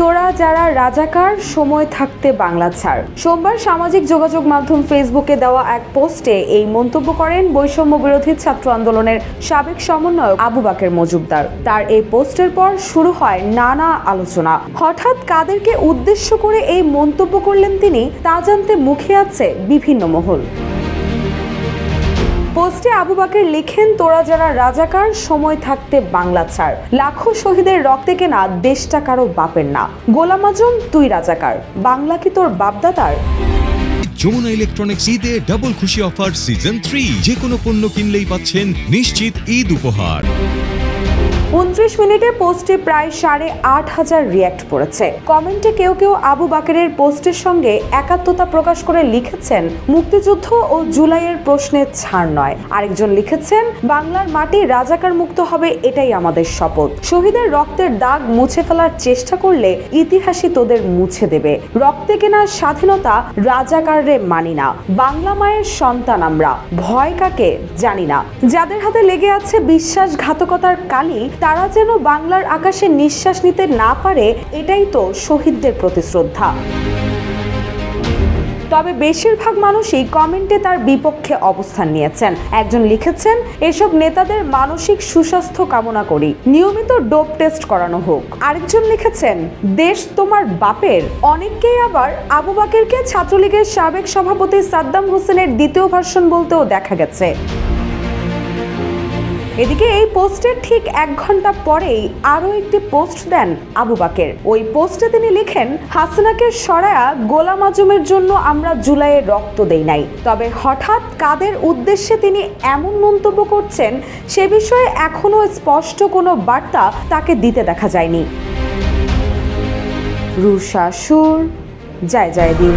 তোরা যারা রাজাকার, সময় থাকতে বাংলা ছাড়। সোমবার সামাজিক যোগাযোগ মাধ্যম ফেসবুকে দেওয়া এক পোস্টে এই মন্তব্য করেন বৈষম্য বিরোধী ছাত্র আন্দোলনের সাবেক সমন্বয়ক আবু বাকের মজুমদার। তার এই পোস্টের পর শুরু হয় নানা আলোচনা। হঠাৎ কাদেরকে উদ্দেশ্য করে এই মন্তব্য করলেন তিনি, তা জানতে মুখে আছে বিভিন্ন মহল। পোস্টে আবু বাকের লিখেন, তোরা যারা রাজাকার, সময় থাকতে বাংলা ছাড়। লাখো শহীদের রক্তে কেনা দেশটা কারো বাপের না। গোলাম আজম, তুই রাজাকার, বাংলা কি তোর বাপদাদার? যমুনা ইলেকট্রনিক্স ঈদে ডাবল খুশি অফার সিজন 3, যে কোনো পণ্য কিনলেই পাচ্ছেন নিশ্চিত ঈদ উপহার। 29 মিনিটে পোস্টে প্রায় 8,500 রিয়্যাক্ট পড়েছে। কমেন্টে কেউ কেউ আবু বাকেরের পোস্টের সঙ্গে একাত্মতা প্রকাশ করে লিখেছেন, মুক্তিযুদ্ধ ও জুলাইয়ের প্রশ্নে ছাড় নয়। আরেকজন লিখেছেন, বাংলার মাটি রাজাকার মুক্ত হবে, এটাই আমাদের শপথ। শহীদের রক্তের দাগ মুছে ফেলার চেষ্টা করলে ইতিহাসই তোদের মুছে দেবে। রক্তে কেনা স্বাধীনতা রাজাকাররে মানি না। বাংলা মায়ের সন্তান আমরা, ভয় কাকে জানি না। যাদের হাতে লেগে আছে বিশ্বাসঘাতকতার কালি, তারা যেন বাংলার আকাশে নিঃশ্বাস নিতে না পারে, এটাই তো শহীদদের প্রতি শ্রদ্ধা। তবে বেশিরভাগ মানুষই কমেন্টে তার বিপক্ষে অবস্থান নিয়েছেন। একজন লিখেছেন, এসব নেতাদের মানসিক সুস্বাস্থ্য কামনা করি, নিয়মিত ডোপ টেস্ট করানো হোক। আরেকজন লিখেছেন, দেশ তোমার বাপের। অনেককেই আবার আবু বাকেরকে ছাত্রলীগের সাবেক সভাপতি সাদ্দাম হোসেনের দ্বিতীয় ভার্সন বলতেও দেখা গেছে। এদিকে এই পোস্টের ঠিক 1 ঘন্টা পরেই আরও একটি পোস্ট দেন আবু বাকের। ওই পোস্টে তিনি লিখেন, হাসিনাকে সরায়া গোলাম আজমের জন্য আমরা জুলাইয়ে রক্ত দেই নাই। তবে হঠাৎ কাদের উদ্দেশ্যে তিনি এমন মন্তব্য করছেন, সে বিষয়ে এখনো স্পষ্ট কোনো বার্তা তাকে দিতে দেখা যায়নি। রুশা সুর, জয় জয় দিন।